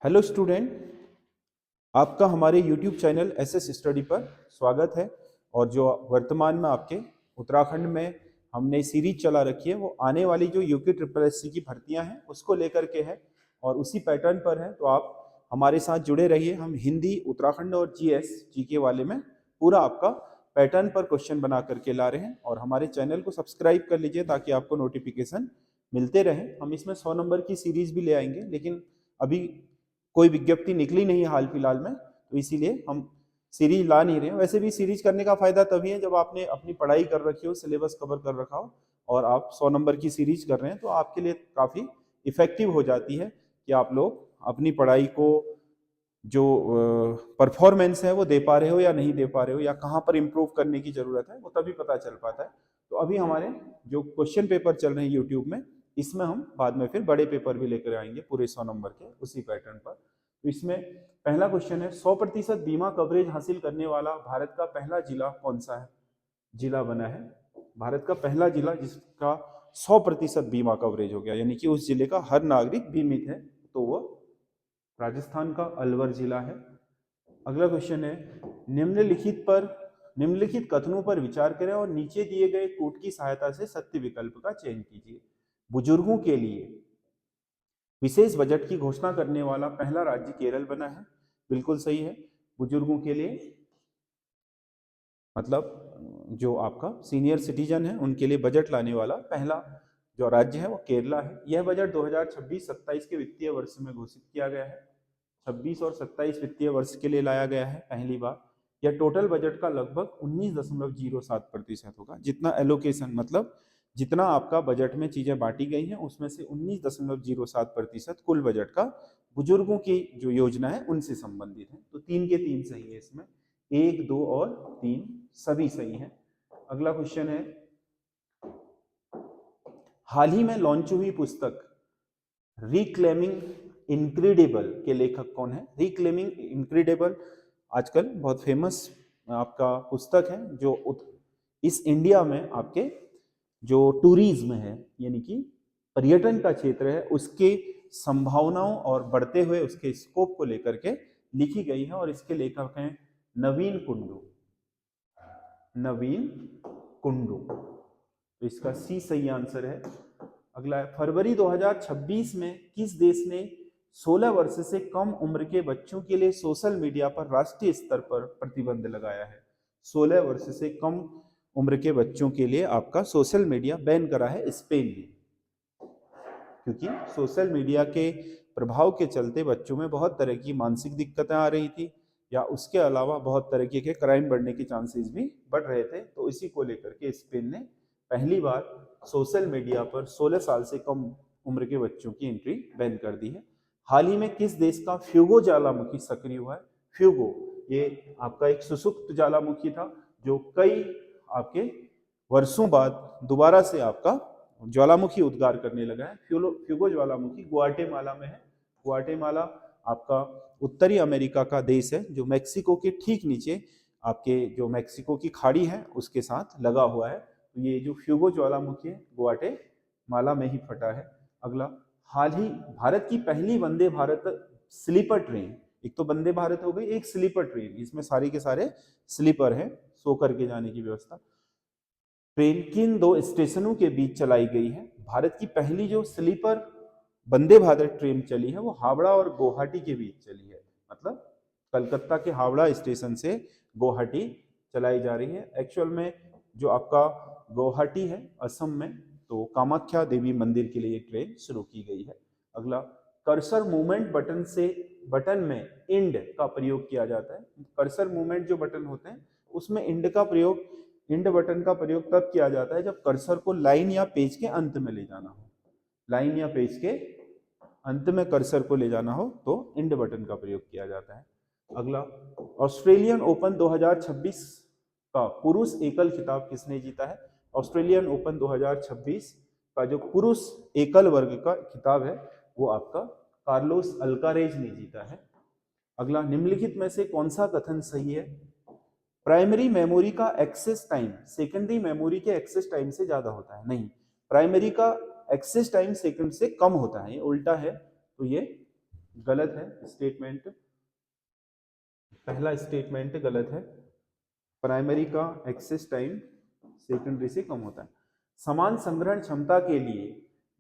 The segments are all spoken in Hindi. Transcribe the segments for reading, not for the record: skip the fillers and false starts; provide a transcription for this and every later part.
हेलो स्टूडेंट, आपका हमारे YouTube चैनल एसएस स्टडी पर स्वागत है। और जो वर्तमान में आपके उत्तराखंड में हमने सीरीज चला रखी है वो आने वाली जो यूपी ट्रिपल एससी की भर्तियां हैं उसको लेकर के है और उसी पैटर्न पर है। तो आप हमारे साथ जुड़े रहिए। हम हिंदी, उत्तराखंड और जीके वाले में पूरा आपका पैटर्न पर क्वेश्चन बना करके ला रहे हैं और हमारे चैनल को सब्सक्राइब कर लीजिए ताकि आपको नोटिफिकेशन मिलते रहे। हम इसमें 100 नंबर की सीरीज भी ले आएंगे, लेकिन अभी कोई विज्ञप्ति निकली नहीं है हाल फिलहाल में, तो इसीलिए हम सीरीज ला नहीं रहे हैं। वैसे भी सीरीज करने का फायदा तभी है जब आपने अपनी पढ़ाई कर रखी हो, सिलेबस कवर कर रखा हो और आप 100 नंबर की सीरीज कर रहे हैं, तो आपके लिए काफ़ी इफेक्टिव हो जाती है कि आप लोग अपनी पढ़ाई को जो परफॉर्मेंस है वो दे पा रहे हो या नहीं दे पा रहे हो, या कहाँ पर इम्प्रूव करने की जरूरत है, वो तभी पता चल पाता है। तो अभी हमारे जो क्वेश्चन पेपर चल रहे हैं यूट्यूब में, इसमें हम बाद में फिर बड़े पेपर भी लेकर आएंगे पूरे 100 नंबर के उसी पैटर्न पर। तो इसमें पहला क्वेश्चन है, 100% बीमा कवरेज हासिल करने वाला भारत का पहला जिला कौन सा है? जिला बना है भारत का पहला जिला जिसका 100% बीमा कवरेज हो गया, यानी कि उस जिले का हर नागरिक बीमित है, तो वो राजस्थान का अलवर जिला है। अगला क्वेश्चन है, निम्नलिखित कथनों पर विचार करें और नीचे दिए गए कूट की सहायता से सत्य विकल्प का चयन कीजिए। बुजुर्गों के लिए विशेष बजट की घोषणा करने वाला पहला राज्य केरल बना है। बिल्कुल सही है। बुजुर्गों के लिए मतलब जो आपका सीनियर सिटीजन है उनके लिए बजट लाने वाला पहला जो राज्य है वो केरला है। यह बजट 2026-27 के वित्तीय वर्ष में घोषित किया गया है। 26 और 27 वित्तीय वर्ष के लिए लाया गया है पहली बार। यह टोटल बजट का लगभग 19.07% होगा। जितना एलोकेशन मतलब जितना आपका बजट में चीजें बांटी गई हैं उसमें से 19.07% कुल बजट का बुजुर्गों की जो योजना है उनसे संबंधित है। तो 3 के 3 सही है इसमें, 1, 2 और 3 सभी सही है। अगला क्वेश्चन है, हाल ही में लॉन्च हुई पुस्तक रिक्लेमिंग इनक्रेडिबल के लेखक कौन है? रिक्लेमिंग इनक्रेडिबल आजकल बहुत फेमस आपका पुस्तक है जो इस इंडिया में आपके जो टूरिज्म है यानी कि पर्यटन का क्षेत्र है उसके संभावनाओं और बढ़ते हुए उसके स्कोप को लेकर के लिखी गई है और इसके लेखक हैं नवीन कुंडू। नवीन कुंडू, तो इसका सी सही आंसर है। अगला है, फरवरी 2026 में किस देश ने 16 वर्ष से कम उम्र के बच्चों के लिए सोशल मीडिया पर राष्ट्रीय स्तर पर प्रतिबंध लगाया है? 16 वर्ष से कम उम्र के बच्चों के लिए आपका सोशल मीडिया बैन करा है स्पेन ने, क्योंकि सोशल मीडिया के प्रभाव के चलते बच्चों में बहुत तरह की मानसिक दिक्कतें आ रही थी या उसके अलावा बहुत तरीके के क्राइम बढ़ने के चांसेस भी बढ़ रहे थे। तो इसी को लेकर के स्पेन ने पहली बार सोशल मीडिया पर 16 साल से कम उम्र के बच्चों की एंट्री बैन कर दी है। हाल ही में किस देश का फ्यूगो ज्वालामुखी सक्रिय हुआ है? फ्यूगो ये आपका एक सुसुप्त ज्वालामुखी था जो कई आपके वर्षों बाद दोबारा से आपका ज्वालामुखी उद्गार करने लगा है। फ्यूगो ज्वालामुखी ग्वाटेमाला में है। ग्वाटेमाला आपका उत्तरी अमेरिका का देश है जो मेक्सिको के ठीक नीचे आपके जो मेक्सिको की खाड़ी है उसके साथ लगा हुआ है। तो ये जो फ्यूगो ज्वालामुखी है ग्वाटेमाला में ही फटा है। अगला, हाल ही भारत की पहली वंदे भारत स्लीपर ट्रेन, एक तो वंदे भारत हो गई, एक स्लीपर ट्रेन, इसमें सारे के सारे स्लीपर है, सो करके जाने की व्यवस्था। ट्रेन किन 2 स्टेशनों के बीच चलाई गई है? भारत की पहली जो स्लीपर वंदे भारत ट्रेन चली है वो हावड़ा और गुवाहाटी के बीच चली है। मतलब कलकत्ता के हावड़ा स्टेशन से गुवाहाटी चलाई जा रही है। एक्चुअल में जो आपका गुवाहाटी है असम में, तो कामाख्या देवी मंदिर के लिए ट्रेन शुरू की गई है। अगला, कर्सर मूवमेंट बटन में इंड का प्रयोग किया जाता है। कर्सर मूवमेंट जो बटन होते हैं उसमें इंड बटन का प्रयोग तब किया जाता है जब कर्सर को लाइन या पेज के अंत में ले जाना हो। लाइन या पेज के अंत में कर्सर को ले जाना हो तो इंड बटन का प्रयोग किया जाता है। अगला, ऑस्ट्रेलियन ओपन 2026 का पुरुष एकल खिताब किसने जीता है? ऑस्ट्रेलियन ओपन 2026 का जो पुरुष एकल वर्ग का खिताब है वो आपका कार्लोस अल्कारेज ने जीता है। अगला, निम्नलिखित में से कौन सा कथन सही है? प्राइमरी मेमोरी का एक्सेस टाइम सेकेंडरी मेमोरी के एक्सेस टाइम से ज्यादा होता है? नहीं, प्राइमरी का एक्सेस टाइम सेकंड से कम होता है, ये उल्टा है। तो ये गलत है स्टेटमेंट, पहला स्टेटमेंट गलत है। प्राइमरी का एक्सेस टाइम सेकेंडरी से कम होता है। समान संग्रहण क्षमता के लिए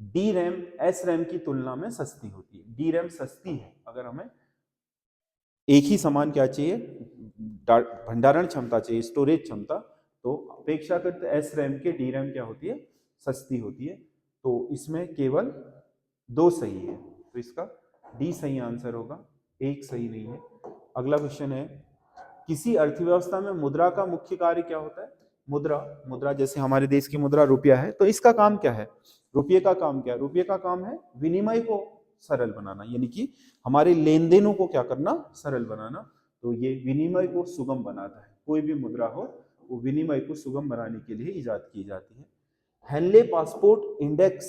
डी रैम एस रैम की तुलना में सस्ती होती है। डी रैम सस्ती है। अगर हमें एक ही समान क्या चाहिए, भंडारण क्षमता चाहिए, स्टोरेज क्षमता, तो अपेक्षाकृत एस रैम के डी रैम क्या होती है, सस्ती होती है। तो इसमें केवल 2 सही है, तो इसका डी सही आंसर होगा, 1 सही नहीं है। अगला क्वेश्चन है, किसी अर्थव्यवस्था में मुद्रा का मुख्य कार्य क्या होता है? मुद्रा जैसे हमारे देश की मुद्रा रुपया है, तो इसका काम क्या है? रुपये का काम क्या है? रुपये का काम है विनिमय को सरल बनाना, यानी कि हमारे लेन देनों को क्या करना, सरल बनाना। तो ये विनिमय को सुगम बनाता है। कोई भी मुद्रा हो वो विनिमय को सुगम बनाने के लिए इजाद की जाती है। हेनले पासपोर्ट इंडेक्स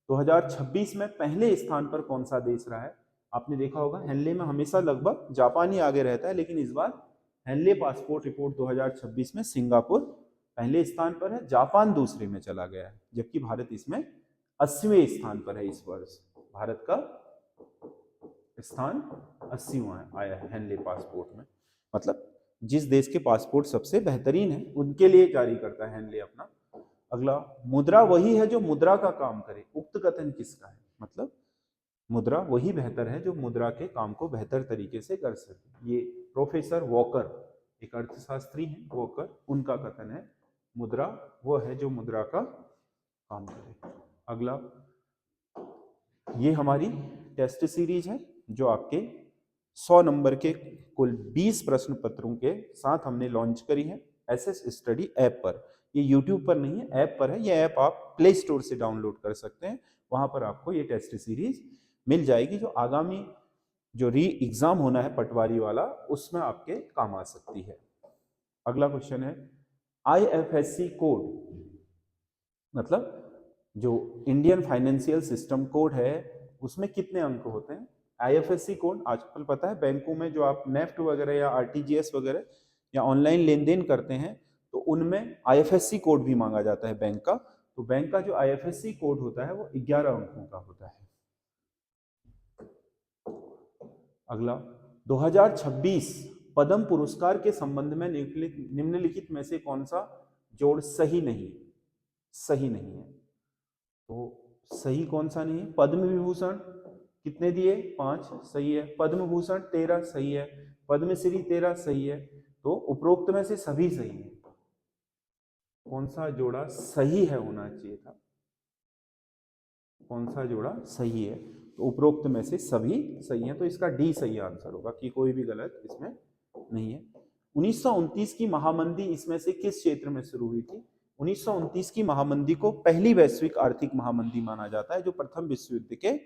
2026 में पहले स्थान पर कौन सा देश रहा है? आपने देखा होगा हेनले में हमेशा लगभग जापान ही आगे रहता है, लेकिन इस बार हेनले पासपोर्ट रिपोर्ट 2026 में सिंगापुर पहले स्थान पर है, जापान दूसरे में चला गया है, जबकि भारत इसमें 80वें स्थान पर है। इस वर्ष भारत का स्थान 80वां आया है हेनले पासपोर्ट में। मतलब जिस देश के पासपोर्ट सबसे बेहतरीन है उनके लिए जारी करता है हेनले अपना। अगला, मुद्रा वही है जो मुद्रा का काम करे, उक्त कथन किसका है? मतलब मुद्रा वही बेहतर है जो मुद्रा के काम को बेहतर तरीके से कर सके। ये प्रोफेसर वॉकर, एक अर्थशास्त्री हैं वॉकर, उनका कथन है मुद्रा वो है जो मुद्रा का काम करे। अगला, ये हमारी टेस्ट सीरीज है जो आपके 100 नंबर के कुल 20 प्रश्न पत्रों के साथ हमने लॉन्च करी है एसएस स्टडी ऐप पर। ये यूट्यूब पर नहीं है, ऐप पर है। ये ऐप आप प्ले स्टोर से डाउनलोड कर सकते हैं, वहां पर आपको ये टेस्ट सीरीज मिल जाएगी, जो आगामी जो री एग्जाम होना है पटवारी वाला, उसमें आपके काम आ सकती है। अगला क्वेश्चन है, आईएफएससी कोड, मतलब जो इंडियन फाइनेंशियल सिस्टम कोड है उसमें कितने अंक होते हैं? आईएफएससी कोड आजकल पता है बैंकों में जो आप नेफ्ट वगैरह या आरटीजीएस वगैरह या ऑनलाइन लेन देन करते हैं तो उनमें आईएफएससी कोड भी मांगा जाता है बैंक का। तो बैंक का जो आईएफएससी कोड होता है वो 11 अंकों का होता है। अगला, 2026 पद्म पुरस्कार के संबंध में निम्नलिखित में से कौन सा जोड़ सही नहीं है? तो सही कौन सा नहीं है? पद्म विभूषण कितने दिए? 5, सही है। पद्म भूषण 13, सही है। पद्मश्री 13, सही है। तो उपरोक्त में से सभी सही है। कौन सा जोड़ा सही है होना चाहिए था? कौन सा जोड़ा सही है? तो उपरोक्त में से सभी सही है, तो इसका डी सही आंसर होगा, कि कोई भी गलत इसमें नहीं है। 1929 की महामंदी इसमें से किस क्षेत्र में शुरू हुई थी? 1929 की महामंदी को पहली वैश्विक आर्थिक महामंदी माना जाता है, जो प्रथम विश्व युद्ध के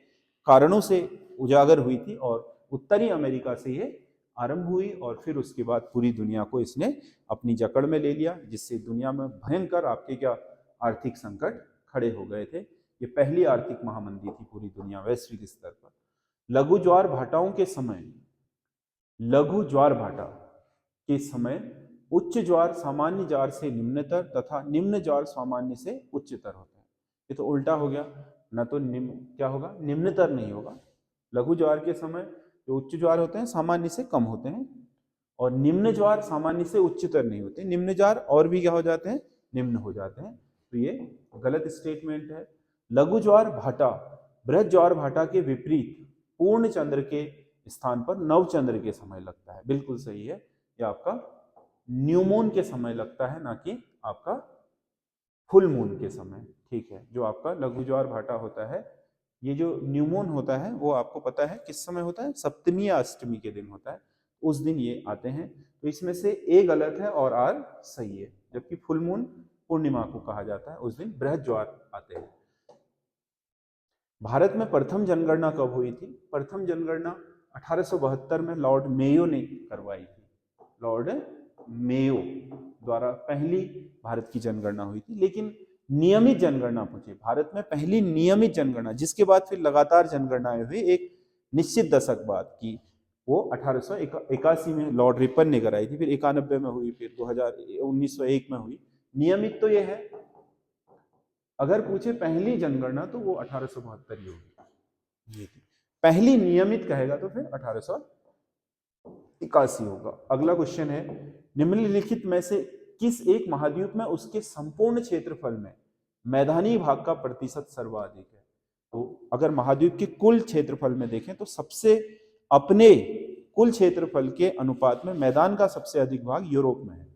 कारणों से उजागर हुई थी और उत्तरी अमेरिका से ये आरंभ हुई और फिर उसके बाद पूरी दुनिया को इसने अपनी जकड़ में ले लिया, जिससे दुनिया में भयंकर आपके क्या आर्थिक संकट खड़े हो गए थे। ये पहली आर्थिक महामंदी थी पूरी दुनिया वैश्विक स्तर पर। लघु ज्वार भाटाओं के समय, लघु ज्वार भाटा के समय उच्च ज्वार सामान्य ज्वार से निम्नतर तथा निम्न ज्वार सामान्य से उच्चतर होता है। ये तो उल्टा हो गया ना, तो निम्न क्या होगा? निम्नतर नहीं होगा। लघु ज्वार के समय जो उच्च ज्वार होते हैं सामान्य से कम होते हैं और निम्न ज्वार सामान्य से उच्चतर नहीं होते। निम्न ज्वार और भी क्या हो जाते हैं? निम्न हो जाते हैं। तो ये गलत स्टेटमेंट है। लघु ज्वार भाटा बृहद ज्वार भाटा के विपरीत पूर्ण चंद्र के स्थान पर नव चंद्र के समय लगता है। बिल्कुल सही है, ये आपका न्यूमून के समय लगता है, ना कि आपका फुल मून के समय। ठीक है, जो आपका लघु ज्वार भाटा होता है, ये जो न्यूमून होता है वो आपको पता है किस समय होता है? सप्तमी या अष्टमी के दिन होता है, उस दिन ये आते हैं। तो इसमें से ए गलत है और आर सही है, जबकि फुल मून पूर्णिमा को कहा जाता है, उस दिन बृहद ज्वार आते हैं। भारत में प्रथम जनगणना कब हुई थी? प्रथम जनगणना 1872 में लॉर्ड मेयो ने करवाई थी। लॉर्ड मेयो द्वारा पहली भारत की जनगणना हुई थी। लेकिन नियमित जनगणना पूछे, भारत में पहली नियमित जनगणना, जिसके बाद फिर लगातार जनगणनाएं हुई एक निश्चित दशक बाद की, वो 1881 में लॉर्ड रिपन ने कराई थी, फिर 91 में हुई, फिर 1901 में हुई। नियमित तो ये है, अगर पूछे पहली जनगणना तो वो 1872 ही होगी। पहली नियमित कहेगा तो फिर 1881 होगा। अगला क्वेश्चन है, निम्नलिखित में से किस एक महाद्वीप में उसके संपूर्ण क्षेत्रफल में मैदानी भाग का प्रतिशत सर्वाधिक है? तो अगर महाद्वीप के कुल क्षेत्रफल में देखें तो सबसे अपने कुल क्षेत्रफल के अनुपात में मैदान का सबसे अधिक भाग यूरोप में है।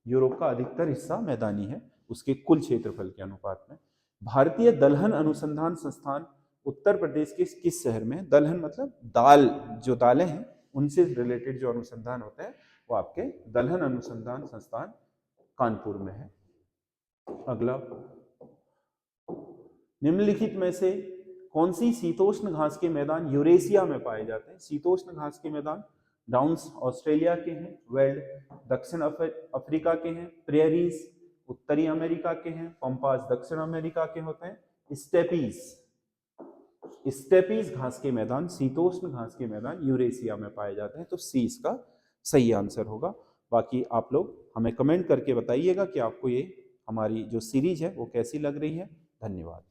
यूरोप का अधिकतर हिस्सा मैदानी है उसके कुल क्षेत्रफल के अनुपात में। भारतीय दलहन अनुसंधान संस्थान उत्तर प्रदेश के किस शहर में है? दलहन मतलब दाल, जो दालें हैं उनसे रिलेटेड जो अनुसंधान होते हैं वो आपके दलहन अनुसंधान संस्थान कानपुर में है। अगला, निम्नलिखित में से कौन सी शीतोष्ण घास के मैदान यूरेशिया में पाए जाते हैं? शीतोष्ण घास के मैदान डाउन्स ऑस्ट्रेलिया के हैं, वेल्ड दक्षिण अफ्रीका के हैं, प्रेरीज उत्तरी अमेरिका के हैं, पंपास दक्षिण अमेरिका के होते हैं, स्टेपीज घास के मैदान, शीतोष्ण घास के मैदान यूरेशिया में पाए जाते हैं। तो सी इसका सही आंसर होगा। बाकी आप लोग हमें कमेंट करके बताइएगा कि आपको ये हमारी जो सीरीज है वो कैसी लग रही है। धन्यवाद।